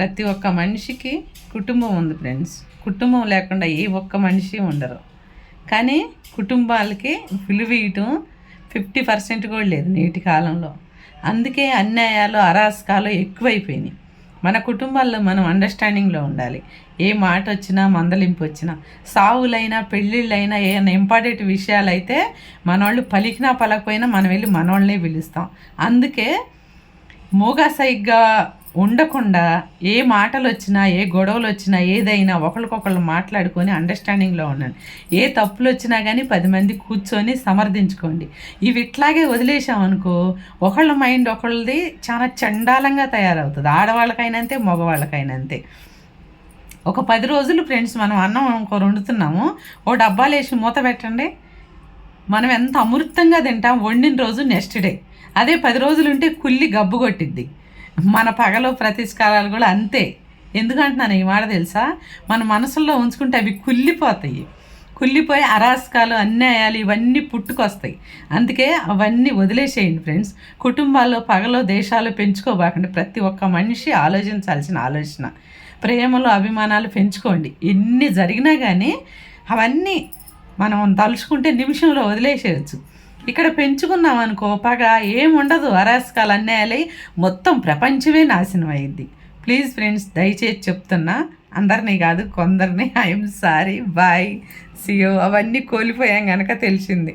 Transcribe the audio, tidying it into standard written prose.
ప్రతి ఒక్క మనిషికి కుటుంబం ఉంది ఫ్రెండ్స్. కుటుంబం లేకుండా ఏ ఒక్క మనిషి ఉండరు. కానీ కుటుంబాలకి విలువ ఇవ్వటం 50% కూడా లేదు నేటి కాలంలో. అందుకే అన్యాయాలు అరాచకాలు ఎక్కువైపోయినాయి. మన కుటుంబాల్లో మనం అండర్స్టాండింగ్లో ఉండాలి. ఏ మాట వచ్చినా మందలింపు వచ్చినా, సావులైనా పెళ్ళిళ్ళైనా ఏమైనా ఇంపార్టెంట్ విషయాలు అయితే మనవాళ్ళు పలికినా పలకపోయినా మనం వెళ్ళి మనవాళ్ళనే పిలుస్తాం. అందుకే మూగాసైగ్గా ఉండకుండా ఏ మాటలు వచ్చినా ఏ గొడవలు వచ్చినా ఏదైనా ఒకరికొకళ్ళు మాట్లాడుకొని అండర్స్టాండింగ్లో ఉండండి. ఏ తప్పులు వచ్చినా కానీ 10 మంది కూర్చొని సమర్థించుకోండి. ఇవి ఇట్లాగే వదిలేసామనుకో ఒకళ్ళ మైండ్ ఒకళ్ళది చాలా చండాలంగా తయారవుతుంది. ఆడవాళ్ళకైనా అంతే, మగవాళ్ళకైనా అంతే. ఒక 10 రోజులు ఫ్రెండ్స్ మనం అన్నం ఇంకో వండుతున్నాము, ఓ డబ్బాలు వేసి మూత పెట్టండి. మనం ఎంత అమృతంగా తింటాం వండిన రోజు నెక్స్ట్ డే. అదే 10 రోజులు ఉంటే కుళ్ళి గబ్బు కొట్టిద్ది. మన పగలు ప్రతిష్కారాలు కూడా అంతే. ఎందుకంటున్నాను ఈ మాట తెలుసా? మన మనసుల్లో ఉంచుకుంటే అవి కుళ్ళిపోతాయి. కుళ్ళిపోయి అరాచకాలు అన్యాయాలు ఇవన్నీ పుట్టుకొస్తాయి. అందుకే అవన్నీ వదిలేసేయండి ఫ్రెండ్స్. కుటుంబాల్లో పగలో దేశాలు పెంచుకోబాకండి. ప్రతి ఒక్క మనిషి ఆలోచించాల్సిన ఆలోచన. ప్రేమలు అభిమానాలు పెంచుకోండి. ఎన్ని జరిగినా కానీ అవన్నీ మనం తలుచుకుంటే నిమిషంలో వదిలేసేయచ్చు. ఇక్కడ పెంచుకున్నాం అనుకో పగ ఏముండదు, అరాచకాలు అన్యాయాలై మొత్తం ప్రపంచమే నాశనం అయ్యిద్ది. ప్లీజ్ ఫ్రెండ్స్, దయచేసి చెప్తున్నా, అందరినీ కాదు కొందరిని. ఐఎమ్ సారీ, బాయ్, సియో అవన్నీ కోల్పోయాం కనుక తెలిసింది.